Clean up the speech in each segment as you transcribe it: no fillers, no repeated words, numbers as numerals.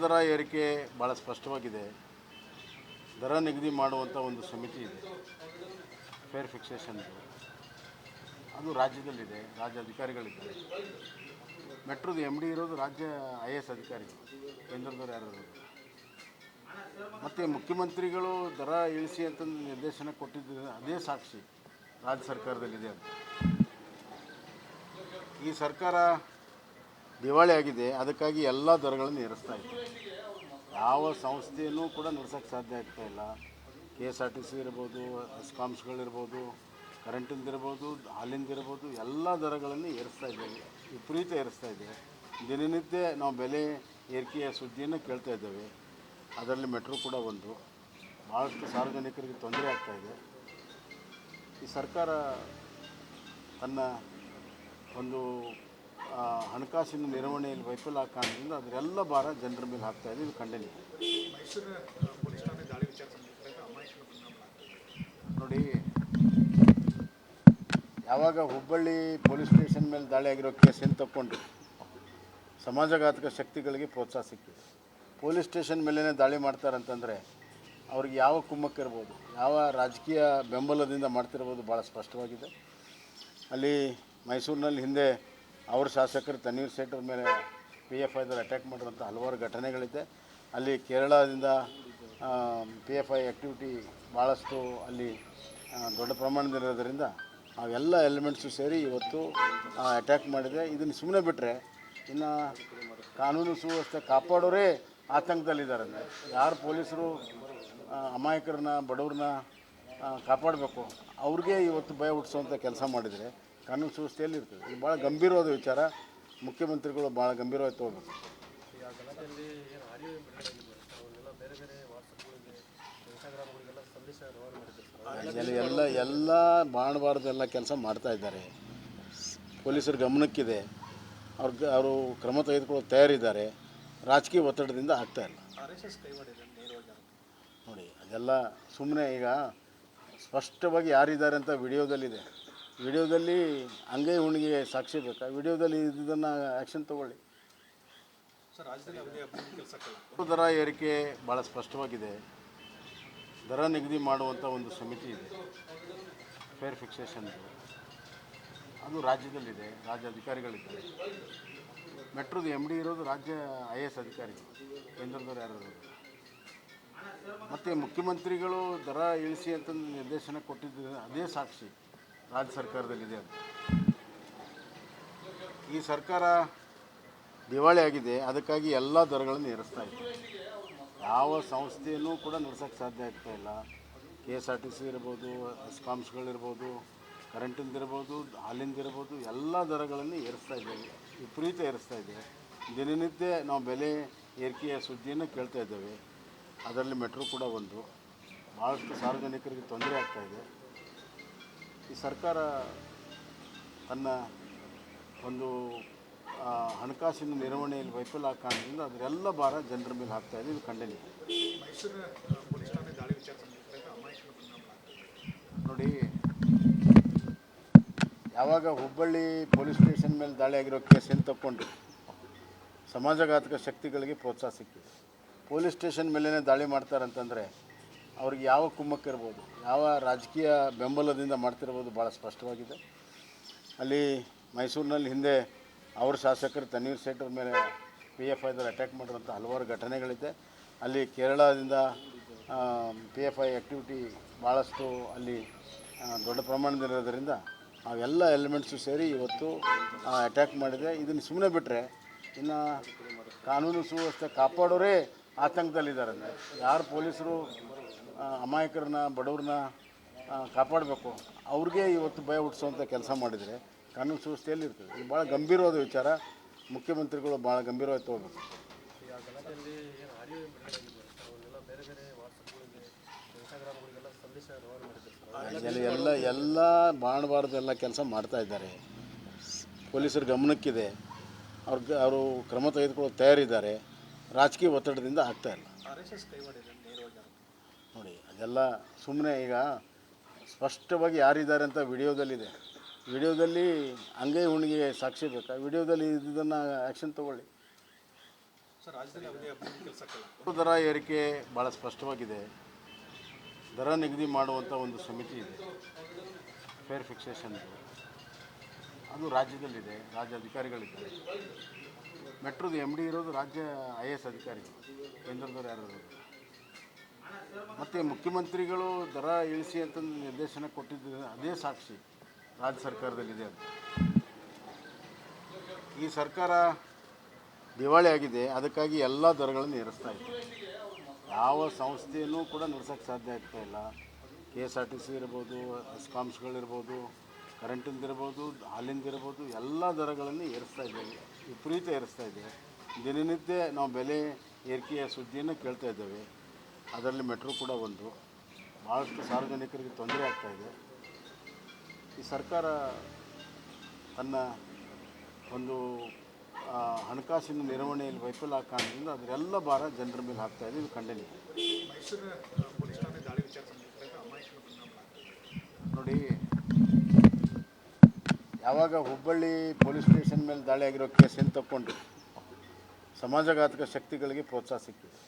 ದರ ಏರಿಕೆ ಭಾಳ ಸ್ಪಷ್ಟವಾಗಿದೆ. ದರ ನಿಗದಿ ಮಾಡುವಂಥ ಒಂದು ಸಮಿತಿ ಇದೆ, ಫೇರ್ ಫಿಕ್ಸೇಷನ್ದು. ಅದು ರಾಜ್ಯದಲ್ಲಿದೆ, ರಾಜ್ಯ ಅಧಿಕಾರಿಗಳಿದ್ದಾರೆ. ಮೆಟ್ರೋದು MD ಇರೋದು ರಾಜ್ಯ IAS ಅಧಿಕಾರಿಗಳು, ಕೇಂದ್ರದವ್ರು ಯಾರು ಇರೋದು. ಮತ್ತು ಮುಖ್ಯಮಂತ್ರಿಗಳು ದರ ಇಳಿಸಿ ಅಂತ ನಿರ್ದೇಶನ ಕೊಟ್ಟಿದ್ದು ಅದೇ ಸಾಕ್ಷಿ ರಾಜ್ಯ ಸರ್ಕಾರದಲ್ಲಿದೆ ಅಂತ. ಈ ಸರ್ಕಾರ ದಿವಾಳಿ ಆಗಿದೆ, ಅದಕ್ಕಾಗಿ ಎಲ್ಲ ದರಗಳನ್ನು ಏರಿಸ್ತಾ ಇದೆ. ಯಾವ ಸಂಸ್ಥೆಯೂ ಕೂಡ ನಡೆಸೋಕ್ಕೆ ಸಾಧ್ಯ ಆಗ್ತಾ ಇಲ್ಲ. KSRTC ಇರ್ಬೋದು, ಎಸ್ಕಾಮ್ಸ್ಗಳಿರ್ಬೋದು, ಕರೆಂಟಿಂದಿರ್ಬೋದು, ಹಾಲಿಂದಿರ್ಬೋದು, ಎಲ್ಲ ದರಗಳನ್ನು ಏರಿಸ್ತಾ ಇದ್ದೇವೆ, ವಿಪರೀತ ಏರಿಸ್ತಾ ಇದೆ. ದಿನನಿತ್ಯ ನಾವು ಬೆಲೆ ಏರಿಕೆಯ ಸುದ್ದಿಯನ್ನು ಕೇಳ್ತಾ ಇದ್ದೇವೆ. ಅದರಲ್ಲಿ ಮೆಟ್ರೋ ಕೂಡ ಒಂದು. ಭಾಳಷ್ಟು ಸಾರ್ವಜನಿಕರಿಗೆ ತೊಂದರೆ ಆಗ್ತಾಯಿದೆ. ಈ ಸರ್ಕಾರ ತನ್ನ ಒಂದು ಹಣಕಾಸಿನ ನಿರ್ವಹಣೆಯಲ್ಲಿ ವೈಫಲ್ಯ ಕಾರಣದಿಂದ ಅದರೆಲ್ಲ ಭಾರ ಜನರ ಮೇಲೆ ಹಾಕ್ತಾಯಿದೆ. ಇದು ಖಂಡನೀಯ. ನೋಡಿ, ಯಾವಾಗ ಹುಬ್ಬಳ್ಳಿ ಪೊಲೀಸ್ ಸ್ಟೇಷನ್ ಮೇಲೆ ದಾಳಿ ಆಗಿರೋ ಕೇಸನ್ನು ತಗೊಂಡು ಸಮಾಜಘಾತಕ ಶಕ್ತಿಗಳಿಗೆ ಪ್ರೋತ್ಸಾಹ ಸಿಕ್ಕಿದೆ. ಪೊಲೀಸ್ ಸ್ಟೇಷನ್ ಮೇಲೇ ದಾಳಿ ಮಾಡ್ತಾರಂತಂದರೆ ಅವ್ರಿಗೆ ಯಾವ ಕುಮ್ಮಕ್ಕಿರ್ಬೋದು, ಯಾವ ರಾಜಕೀಯ ಬೆಂಬಲದಿಂದ ಮಾಡ್ತಿರ್ಬೋದು ಭಾಳ ಸ್ಪಷ್ಟವಾಗಿದೆ. ಅಲ್ಲಿ ಮೈಸೂರಿನಲ್ಲಿ ಹಿಂದೆ ಅವ್ರ ಶಾಸಕರು ತನ್ವೀರ್ ಸೇಠರ ಮೇಲೆ PFIದವ್ರು ಅಟ್ಯಾಕ್ ಮಾಡಿರೋಂಥ ಹಲವಾರು ಘಟನೆಗಳಿದೆ. ಅಲ್ಲಿ ಕೇರಳದಿಂದ PFI ಆ್ಯಕ್ಟಿವಿಟಿ ಭಾಳಷ್ಟು ಅಲ್ಲಿ ದೊಡ್ಡ ಪ್ರಮಾಣದಲ್ಲಿರೋದರಿಂದ ಅವೆಲ್ಲ ಎಲಿಮೆಂಟ್ಸು ಸೇರಿ ಇವತ್ತು ಅಟ್ಯಾಕ್ ಮಾಡಿದೆ. ಇದನ್ನು ಸುಮ್ಮನೆ ಬಿಟ್ಟರೆ ಇನ್ನು ಕಾನೂನು ಸುವ್ಯವಸ್ಥೆ ಕಾಪಾಡೋರೇ ಆತಂಕದಲ್ಲಿದ್ದಾರೆ. ಅಂದರೆ ಯಾರು ಪೊಲೀಸರು ಅಮಾಯಕರನ್ನ, ಬಡವ್ರನ್ನ ಕಾಪಾಡಬೇಕು, ಅವ್ರಿಗೆ ಇವತ್ತು ಭಯ ಹುಟ್ಟಿಸೋವಂಥ ಕೆಲಸ ಮಾಡಿದರೆ ಕಾನೂನು ಸುವ್ಯವಸ್ಥೆಯಲ್ಲಿ ಇರ್ತದೆ. ಇದು ಭಾಳ ಗಂಭೀರವಾದ ವಿಚಾರ. ಮುಖ್ಯಮಂತ್ರಿಗಳು ಭಾಳ ಗಂಭೀರವಾಗಿ ತೊಗೋಬೇಕು. ಎಲ್ಲ ಮಾಡಬಾರ್ದೆಲ್ಲ ಕೆಲಸ ಮಾಡ್ತಾ ಇದ್ದಾರೆ. ಪೊಲೀಸರ ಗಮನಕ್ಕಿದೆ, ಅವರು ಕ್ರಮ ತೆಗೆದುಕೊಳ್ಳೋ ತಯಾರಿದ್ದಾರೆ. ರಾಜಕೀಯ ಒತ್ತಡದಿಂದ ಆಗ್ತಾಯಿಲ್ಲ. ನೋಡಿ, ಅದೆಲ್ಲ ಸುಮ್ಮನೆ ಈಗ ಸ್ಪಷ್ಟವಾಗಿ ಯಾರಿದ್ದಾರೆ ಅಂತ ವಿಡಿಯೋದಲ್ಲಿದೆ. ವಿಡಿಯೋದಲ್ಲಿ ಅಂಗೈ ಹುಣ್ಣಿಗೆ ಸಾಕ್ಷಿ ಬೇಕಾ? ವಿಡಿಯೋದಲ್ಲಿ ಇದನ್ನು ಆ್ಯಕ್ಷನ್ ತೊಗೊಳ್ಳಿ. ದರ ಏರಿಕೆ ಭಾಳ ಸ್ಪಷ್ಟವಾಗಿದೆ. ದರ ನಿಗದಿ ಮಾಡುವಂಥ ಒಂದು ಸಮಿತಿ ಇದೆ, ಫೇರ್ ಫಿಕ್ಸೇಷನ್ದು. ಅದು ರಾಜ್ಯದಲ್ಲಿದೆ, ರಾಜ್ಯ ಅಧಿಕಾರಿಗಳಿದ್ದಾರೆ. ಮೆಟ್ರೋದು MD ಇರೋದು ರಾಜ್ಯ IAS ಅಧಿಕಾರಿಗಳು, ಕೇಂದ್ರದವ್ರು ಯಾರು ಇರೋದು. ಮತ್ತು ಮುಖ್ಯಮಂತ್ರಿಗಳು ದರ ಇಳಿಸಿ ಅಂತ ನಿರ್ದೇಶನ ಕೊಟ್ಟಿದ್ದು ಅದೇ ಸಾಕ್ಷಿ ರಾಜ್ಯ ಸರ್ಕಾರದಲ್ಲಿದೆ ಅಂತ. ಈ ಸರ್ಕಾರ ದಿವಾಳಿ ಆಗಿದೆ, ಅದಕ್ಕಾಗಿ ಎಲ್ಲ ದರಗಳನ್ನು ಏರಿಸ್ತಾ ಇದೆ. ಯಾವ ಸಂಸ್ಥೆಯೂ ಕೂಡ ನಡೆಸೋಕ್ಕೆ ಸಾಧ್ಯ ಆಗ್ತಾ ಇಲ್ಲ. KSRTC ಇರ್ಬೋದು, ಎಸ್ಕಾಮ್ಸ್ಗಳಿರ್ಬೋದು, ಕರೆಂಟಿಂದಿರ್ಬೋದು, ಹಾಲಿಂದಿರ್ಬೋದು, ಎಲ್ಲ ದರಗಳನ್ನು ಏರಿಸ್ತಾ ಇದ್ದೇವೆ, ವಿಪರೀತ ಏರಿಸ್ತಾ ಇದೆ. ದಿನನಿತ್ಯ ನಾವು ಬೆಲೆ ಏರಿಕೆಯ ಸುದ್ದಿಯನ್ನು ಕೇಳ್ತಾ ಇದ್ದೇವೆ. ಅದರಲ್ಲಿ ಮೆಟ್ರೋ ಕೂಡ ಒಂದು. ಭಾಳಷ್ಟು ಸಾರ್ವಜನಿಕರಿಗೆ ತೊಂದರೆ ಆಗ್ತಾಯಿದೆ. ಈ ಸರ್ಕಾರ ತನ್ನ ಒಂದು ಹಣಕಾಸಿನ ನಿರ್ವಹಣೆಯಲ್ಲಿ ವೈಫಲ್ಯ ಕಾರಣದಿಂದ ಅದರೆಲ್ಲ ಭಾರ ಜನರ ಮೇಲೆ ಹಾಕ್ತಾಯಿದೆ. ಇದು ಖಂಡನೀಯ. ನೋಡಿ, ಯಾವಾಗ ಹುಬ್ಬಳ್ಳಿ ಪೊಲೀಸ್ ಸ್ಟೇಷನ್ ಮೇಲೆ ದಾಳಿ ಆಗಿರೋ ಕೇಸನ್ನು ತಗೊಂಡು ಸಮಾಜಘಾತಕ ಶಕ್ತಿಗಳಿಗೆ ಪ್ರೋತ್ಸಾಹ ಸಿಕ್ಕಿದೆ. ಪೊಲೀಸ್ ಸ್ಟೇಷನ್ ಮೇಲೇ ದಾಳಿ ಮಾಡ್ತಾರಂತಂದರೆ ಅವ್ರಿಗೆ ಯಾವ ಕುಮ್ಮಕ್ಕಿರ್ಬೋದು, ಯಾವ ರಾಜಕೀಯ ಬೆಂಬಲದಿಂದ ಮಾಡ್ತಿರ್ಬೋದು ಭಾಳ ಸ್ಪಷ್ಟವಾಗಿದೆ. ಅಲ್ಲಿ ಮೈಸೂರಿನಲ್ಲಿ ಹಿಂದೆ ಅವ್ರ ಶಾಸಕರು ತನ್ವೀರ್ ಸೇಠರ ಮೇಲೆ PFIದವ್ರು ಅಟ್ಯಾಕ್ ಮಾಡಿರೋಂಥ ಹಲವಾರು ಘಟನೆಗಳಿದೆ. ಅಲ್ಲಿ ಕೇರಳದಿಂದ PFI ಆ್ಯಕ್ಟಿವಿಟಿ ಭಾಳಷ್ಟು ಅಲ್ಲಿ ದೊಡ್ಡ ಪ್ರಮಾಣದಲ್ಲಿರೋದರಿಂದ ಅವೆಲ್ಲ ಎಲಿಮೆಂಟ್ಸು ಸೇರಿ ಇವತ್ತು ಅಟ್ಯಾಕ್ ಮಾಡಿದೆ. ಇದನ್ನು ಸುಮ್ಮನೆ ಬಿಟ್ಟರೆ ಇನ್ನು ಕಾನೂನು ಸುವ್ಯವಸ್ಥೆ ಕಾಪಾಡೋರೇ ಆತಂಕದಲ್ಲಿದ್ದಾರೆ. ಅಂದರೆ ಯಾರು ಪೊಲೀಸರು ಅಮಾಯಕರನ್ನ, ಬಡವ್ರನ್ನ ಕಾಪಾಡಬೇಕು, ಅವ್ರಿಗೆ ಇವತ್ತು ಭಯ ಹುಟ್ಟಿಸೋವಂಥ ಕೆಲಸ ಮಾಡಿದರೆ ಕಾನೂನು ಸುವ್ಯವಸ್ಥೆಯಲ್ಲಿ ಇರ್ತದೆ. ಇದು ಭಾಳ ಗಂಭೀರವಾದ ವಿಚಾರ. ಮುಖ್ಯಮಂತ್ರಿಗಳು ಭಾಳ ಗಂಭೀರವಾಗಿ ತೊಗೋಬೇಕು. ಎಲ್ಲ ಮಾಡಬಾರ್ದೆಲ್ಲ ಕೆಲಸ ಮಾಡ್ತಾ ಇದ್ದಾರೆ. ಪೊಲೀಸರ ಗಮನಕ್ಕಿದೆ, ಅವರು ಕ್ರಮ ತೆಗೆದುಕೊಳ್ಳೋ ತಯಾರಿದ್ದಾರೆ. ರಾಜಕೀಯ ಒತ್ತಡದಿಂದ ಆಗ್ತಾಯಿಲ್ಲ. ನೋಡಿ, ಅದೆಲ್ಲ ಸುಮ್ಮನೆ ಈಗ ಸ್ಪಷ್ಟವಾಗಿ ಯಾರಿದ್ದಾರೆ ಅಂತ ವಿಡಿಯೋದಲ್ಲಿದೆ. ವಿಡಿಯೋದಲ್ಲಿ ಅಂಗೈ ಹುಣ್ಣಿಗೆ ಸಾಕ್ಷಿ ಬೇಕಾ? ವಿಡಿಯೋದಲ್ಲಿ ಇದನ್ನು ಆ್ಯಕ್ಷನ್ ತೊಗೊಳ್ಳಿ. ಸರ್ ರಾಜ್ಯದಲ್ಲಿ ಅವಧಿ ಅಭಿವೃದ್ಧಿ ಕೆಲಸಕ್ಕೆಲ್ಲ ದರ ಏರಿಕೆ ಭಾಳ ಸ್ಪಷ್ಟವಾಗಿದೆ. ದರ ನಿಗದಿ ಮಾಡುವಂಥ ಒಂದು ಸಮಿತಿ ಇದೆ, ಫೇರ್ ಫಿಕ್ಸೇಷನ್. ಅದು ರಾಜ್ಯದಲ್ಲಿದೆ, ರಾಜ್ಯ ಅಧಿಕಾರಿಗಳಿದ್ದಾರೆ. ಮೆಟ್ರೋದು MD ಇರೋದು ರಾಜ್ಯ IAS ಅಧಿಕಾರಿಗಳು, ಕೇಂದ್ರದವ್ರು ಯಾರು ಇರೋದು. ಮತ್ತು ಮುಖ್ಯಮಂತ್ರಿಗಳು ದರ ಇಳಿಸಿ ಅಂತ ನಿರ್ದೇಶನ ಕೊಟ್ಟಿದ್ದು ಅದೇ ಸಾಕ್ಷಿ ರಾಜ್ಯ ಸರ್ಕಾರದಲ್ಲಿದೆ ಅಂತ. ಈ ಸರ್ಕಾರ ದಿವಾಳಿ ಆಗಿದೆ, ಅದಕ್ಕಾಗಿ ಎಲ್ಲ ದರಗಳನ್ನು ಏರಿಸ್ತಾ ಇದೆ. ಯಾವ ಸಂಸ್ಥೆಯೂ ಕೂಡ ನಡೆಸೋಕ್ಕೆ ಸಾಧ್ಯ ಆಗ್ತಾ ಇಲ್ಲ. KSRTC ಇರ್ಬೋದು, ಎಸ್ಕಾಮ್ಸ್ಗಳಿರ್ಬೋದು, ಕರೆಂಟಿಂದಿರ್ಬೋದು, ಹಾಲಿಂದಿರ್ಬೋದು, ಎಲ್ಲ ದರಗಳನ್ನು ಏರಿಸ್ತಾ ಇದ್ದೇವೆ, ವಿಪರೀತ ಏರಿಸ್ತಾ ಇದ್ದೇವೆ. ದಿನನಿತ್ಯ ನಾವು ಬೆಲೆ ಏರಿಕೆಯ ಸುದ್ದಿಯನ್ನು ಕೇಳ್ತಾ ಇದ್ದೇವೆ. ಅದರಲ್ಲಿ ಮೆಟ್ರೋ ಕೂಡ ಒಂದು. ಭಾಳಷ್ಟು ಸಾರ್ವಜನಿಕರಿಗೆ ತೊಂದರೆ ಆಗ್ತಾಯಿದೆ. ಈ ಸರ್ಕಾರ ತನ್ನ ಒಂದು ಹಣಕಾಸಿನ ನಿರ್ವಹಣೆಯಲ್ಲಿ ವೈಫಲ್ಯ ಕಾರಣದಿಂದ ಅದರೆಲ್ಲ ಭಾರ ಜನರ ಮೇಲೆ ಹಾಕ್ತಾಯಿದೆ. ಇದು ಖಂಡನೀಯ. ಮೈಸೂರು ಪೊಲೀಸ್ ಠಾಣೆ ದಾಳಿ ವಿಚಾರ ಸಂಬಂಧಿಸಿದಂತೆ ಅಮಾಯಕನ ಪರಿಣಾಮ ನೋಡಿ, ಯಾವಾಗ ಹುಬ್ಬಳ್ಳಿ ಪೊಲೀಸ್ ಸ್ಟೇಷನ್ ಮೇಲೆ ದಾಳಿ ಆಗಿರೋ ಕೇಸನ್ನು ತಗೊಂಡು ಸಮಾಜಘಾತಕ ಶಕ್ತಿಗಳಿಗೆ ಪ್ರೋತ್ಸಾಹ ಸಿಕ್ಕಿದೆ.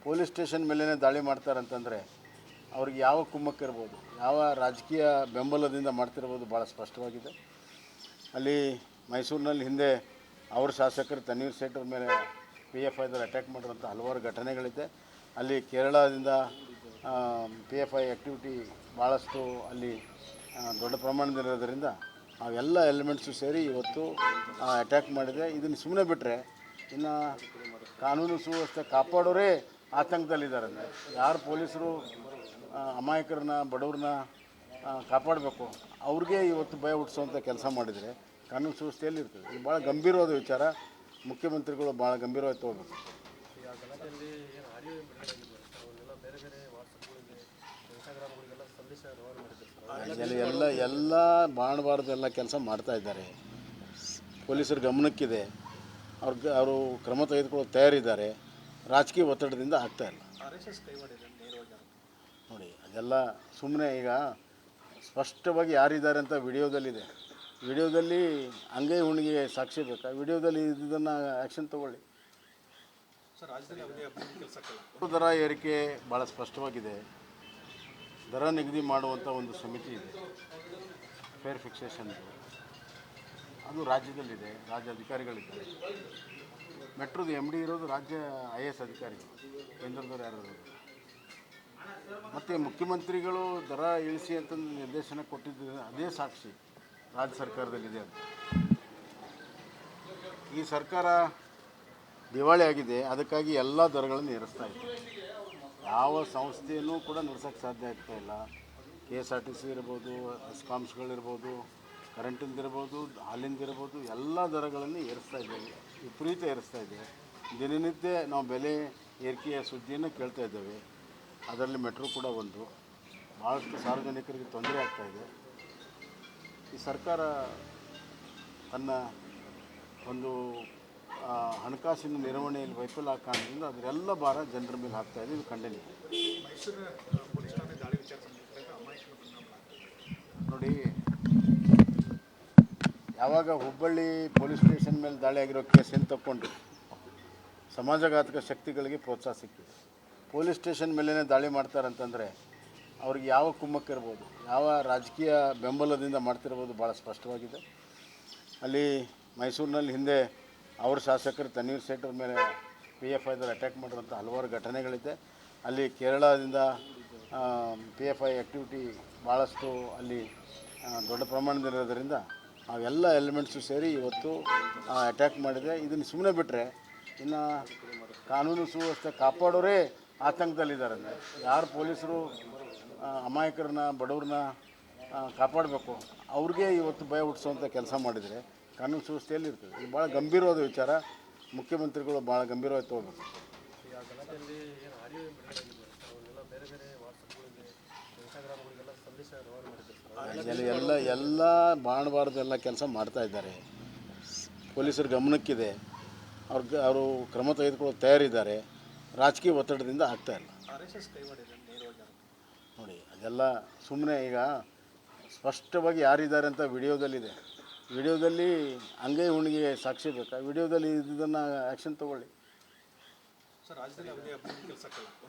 ಪೊಲೀಸ್ ಸ್ಟೇಷನ್ ಮೇಲೇ ದಾಳಿ ಮಾಡ್ತಾರಂತಂದರೆ ಅವ್ರಿಗೆ ಯಾವ ಕುಮ್ಮಕ್ಕಿರ್ಬೋದು, ಯಾವ ರಾಜಕೀಯ ಬೆಂಬಲದಿಂದ ಮಾಡ್ತಿರ್ಬೋದು ಭಾಳ ಸ್ಪಷ್ಟವಾಗಿದೆ. ಅಲ್ಲಿ ಮೈಸೂರಿನಲ್ಲಿ ಹಿಂದೆ ಅವ್ರ ಶಾಸಕರು ತನ್ವೀರ್ ಸೇಠ್ ಮೇಲೆ PFIದವ್ರು ಅಟ್ಯಾಕ್ ಮಾಡಿರೋಂಥ ಹಲವಾರು ಘಟನೆಗಳಿದೆ. ಅಲ್ಲಿ ಕೇರಳದಿಂದ PFI ಆ್ಯಕ್ಟಿವಿಟಿ ಭಾಳಷ್ಟು ಅಲ್ಲಿ ದೊಡ್ಡ ಪ್ರಮಾಣದಲ್ಲಿರೋದ್ರಿಂದ ಅವೆಲ್ಲ ಎಲಿಮೆಂಟ್ಸು ಸೇರಿ ಇವತ್ತು ಅಟ್ಯಾಕ್ ಮಾಡಿದೆ. ಇದನ್ನು ಸುಮ್ಮನೆ ಬಿಟ್ಟರೆ ಇನ್ನು ಕಾನೂನು ಸುವ್ಯವಸ್ಥೆ ಕಾಪಾಡೋರೇ ಆತಂಕದಲ್ಲಿದ್ದಾರೆ. ಯಾರು ಪೊಲೀಸರು ಅಮಾಯಕರನ್ನ, ಬಡವ್ರನ್ನ ಕಾಪಾಡಬೇಕು, ಅವ್ರಿಗೆ ಇವತ್ತು ಭಯ ಹುಟ್ಟಿಸೋವಂಥ ಕೆಲಸ ಮಾಡಿದರೆ ಕಾನೂನು ಸುವ್ಯವಸ್ಥೆಯಲ್ಲಿ ಇರ್ತದೆ. ಇದು ಭಾಳ ಗಂಭೀರವಾದ ವಿಚಾರ. ಮುಖ್ಯಮಂತ್ರಿಗಳು ಭಾಳ ಗಂಭೀರವಾಗಿ ತೊಗೋಬೇಕು. ಎಲ್ಲ ಮಾಡಬಾರ್ದು ಎಲ್ಲ ಕೆಲಸ ಮಾಡ್ತಾ ಇದ್ದಾರೆ. ಪೊಲೀಸರ ಗಮನಕ್ಕಿದೆ, ಅವರು ಕ್ರಮ ತೆಗೆದುಕೊಳ್ಳೋಕೆ ತಯಾರಿದ್ದಾರೆ. ರಾಜಕೀಯ ಒತ್ತಡದಿಂದ ಆಗ್ತಾಯಿಲ್ಲ. ನೋಡಿ, ಅದೆಲ್ಲ ಸುಮ್ಮನೆ ಈಗ ಸ್ಪಷ್ಟವಾಗಿ ಯಾರಿದ್ದಾರೆ ಅಂತ ವಿಡಿಯೋದಲ್ಲಿದೆ. ವಿಡಿಯೋದಲ್ಲಿ ಅಂಗೈ ಹುಣ್ಣಿಗೆ ಸಾಕ್ಷಿ ಬೇಕಾ? ವಿಡಿಯೋದಲ್ಲಿ ಇದನ್ನು ಆ್ಯಕ್ಷನ್ ತೊಗೊಳ್ಳಿ. ಸರ್ ರಾಜ್ಯದಲ್ಲಿ ಅವಧಿ ಅಭಿವೃದ್ಧಿ ಕೆಲಸಕ್ಕೆಲ್ಲ ದರ ಏರಿಕೆ ಭಾಳ ಸ್ಪಷ್ಟವಾಗಿದೆ. ದರ ನಿಗದಿ ಮಾಡುವಂಥ ಒಂದು ಸಮಿತಿ ಇದೆ, ಫೇರ್ ಫಿಕ್ಸೇಷನ್. ಅದು ರಾಜ್ಯದಲ್ಲಿದೆ, ರಾಜ್ಯ ಅಧಿಕಾರಿಗಳಿದ್ದಾರೆ. ಮೆಟ್ರೋದು MD ಇರೋದು ರಾಜ್ಯ IAS ಅಧಿಕಾರಿಗಳು, ಕೇಂದ್ರದವ್ರು ಯಾರು ಇರೋದು. ಮತ್ತು ಮುಖ್ಯಮಂತ್ರಿಗಳು ದರ ಇಳಿಸಿ ಅಂತ ನಿರ್ದೇಶನ ಕೊಟ್ಟಿದ್ದು ಅದೇ ಸಾಕ್ಷಿ ರಾಜ್ಯ ಸರ್ಕಾರದಲ್ಲಿದೆ ಅಂತ. ಈ ಸರ್ಕಾರ ದಿವಾಳಿ ಆಗಿದೆ, ಅದಕ್ಕಾಗಿ ಎಲ್ಲ ದರಗಳನ್ನು ಏರಿಸ್ತಾ ಇದೆ. ಯಾವ ಸಂಸ್ಥೆಯೂ ಕೂಡ ನಡೆಸೋಕ್ಕೆ ಸಾಧ್ಯ ಆಗ್ತಾ ಇಲ್ಲ. KSRTC ಇರ್ಬೋದು, ಎಸ್ಕಾಮ್ಸ್ಗಳಿರ್ಬೋದು, ಕರೆಂಟಿಂದಿರ್ಬೋದು, ಹಾಲಿಂದಿರ್ಬೋದು, ಎಲ್ಲ ದರಗಳನ್ನು ಏರಿಸ್ತಾ ಇದ್ದೇವೆ, ವಿಪರೀತ ಏರಿಸ್ತಾ ಇದೆ. ದಿನನಿತ್ಯ ನಾವು ಬೆಲೆ ಏರಿಕೆಯ ಸುದ್ದಿಯನ್ನು ಕೇಳ್ತಾ ಇದ್ದೇವೆ. ಅದರಲ್ಲಿ ಮೆಟ್ರೋ ಕೂಡ ಒಂದು. ಭಾಳಷ್ಟು ಸಾರ್ವಜನಿಕರಿಗೆ ತೊಂದರೆ ಆಗ್ತಾಯಿದೆ. ಈ ಸರ್ಕಾರ ತನ್ನ ಒಂದು ಹಣಕಾಸಿನ ನಿರ್ವಹಣೆಯಲ್ಲಿ ವೈಫಲ್ಯ ಕಾರಣದಿಂದ ಅದರೆಲ್ಲ ಭಾರ ಜನರ ಮೇಲೆ ಹಾಕ್ತಾಯಿದೆ. ಇದು ಖಂಡನೀಯ. ಮೈಸೂರು ಪೊಲೀಸ್ ಠಾಣೆ ದಾಳಿ ವಿಚಾರ ಸಂಬಂಧಿಸಿದಂತೆ ಅಮಾಯಕನ ಪರಿಣಾಮ ನೋಡಿ, ಯಾವಾಗ ಹುಬ್ಬಳ್ಳಿ ಪೊಲೀಸ್ ಸ್ಟೇಷನ್ ಮೇಲೆ ದಾಳಿ ಆಗಿರೋ ಕೇಸನ್ನು ತಗೊಂಡು ಸಮಾಜಘಾತಕ ಶಕ್ತಿಗಳಿಗೆ ಪ್ರೋತ್ಸಾಹ ಸಿಕ್ಕಿದೆ. ಪೊಲೀಸ್ ಸ್ಟೇಷನ್ ಮೇಲೇ ದಾಳಿ ಮಾಡ್ತಾರಂತಂದರೆ ಅವ್ರಿಗೆ ಯಾವ ಕುಮ್ಮಕ್ಕಿರ್ಬೋದು, ಯಾವ ರಾಜಕೀಯ ಬೆಂಬಲದಿಂದ ಮಾಡ್ತಿರ್ಬೋದು ಭಾಳ ಸ್ಪಷ್ಟವಾಗಿದೆ. ಅಲ್ಲಿ ಮೈಸೂರಿನಲ್ಲಿ ಹಿಂದೆ ಅವ್ರ ಶಾಸಕರು ತನ್ವೀರ್ ಸೇಠ್ ಮೇಲೆ PFIದವ್ರು ಅಟ್ಯಾಕ್ ಮಾಡಿರೋಂಥ ಹಲವಾರು ಘಟನೆಗಳಿದೆ. ಅಲ್ಲಿ ಕೇರಳದಿಂದ PFI ಆ್ಯಕ್ಟಿವಿಟಿ ಭಾಳಷ್ಟು ಅಲ್ಲಿ ದೊಡ್ಡ ಪ್ರಮಾಣದಲ್ಲಿರೋದ್ರಿಂದ ಅವೆಲ್ಲ ಎಲಿಮೆಂಟ್ಸು ಸೇರಿ ಇವತ್ತು ಅಟ್ಯಾಕ್ ಮಾಡಿದೆ. ಇದನ್ನು ಸುಮ್ಮನೆ ಬಿಟ್ಟರೆ ಇನ್ನು ಕಾನೂನು ಸುವ್ಯವಸ್ಥೆ ಕಾಪಾಡೋರೇ ಆತಂಕದಲ್ಲಿದ್ದಾರೆ. ಯಾರು ಪೊಲೀಸರು ಅಮಾಯಕರನ್ನ, ಬಡವ್ರನ್ನ ಕಾಪಾಡಬೇಕು, ಅವ್ರಿಗೆ ಇವತ್ತು ಭಯ ಹುಟ್ಟಿಸೋವಂಥ ಕೆಲಸ ಮಾಡಿದರೆ ಕಾನೂನು ಸುವ್ಯವಸ್ಥೆಯಲ್ಲಿ ಇರ್ತದೆ. ಇದು ಭಾಳ ಗಂಭೀರವಾದ ವಿಚಾರ. ಮುಖ್ಯಮಂತ್ರಿಗಳು ಭಾಳ ಗಂಭೀರವಾಗಿ ತೊಗೋಬೇಕು. ಎಲ್ಲ ಮಾಡಬಾರ್ದು ಎಲ್ಲ ಕೆಲಸ ಮಾಡ್ತಾ ಇದ್ದಾರೆ. ಪೊಲೀಸರ ಗಮನಕ್ಕಿದೆ, ಅವರು ಕ್ರಮ ತೆಗೆದುಕೊಳ್ಳೋಕೆ ತಯಾರಿದ್ದಾರೆ. ರಾಜಕೀಯ ಒತ್ತಡದಿಂದ ಆಗ್ತಾಯಿಲ್ಲ. ನೋಡಿ, ಅದೆಲ್ಲ ಸುಮ್ಮನೆ ಈಗ ಸ್ಪಷ್ಟವಾಗಿ ಯಾರಿದ್ದಾರೆ ಅಂತ ವಿಡಿಯೋದಲ್ಲಿದೆ. ವಿಡಿಯೋದಲ್ಲಿ ಅಂಗೈ ಹುಣ್ಣಿಗೆ ಸಾಕ್ಷಿ ಬೇಕಾ? ವಿಡಿಯೋದಲ್ಲಿ ಇದನ್ನು ಆ್ಯಕ್ಷನ್ ತೊಗೊಳ್ಳಿ. ಸರ್ ರಾಜ್ಯದಲ್ಲಿ ಯಾವುದೇ ಅಭಿವೃದ್ಧಿ ಕೆಲಸಕ್ಕಲ್ಲ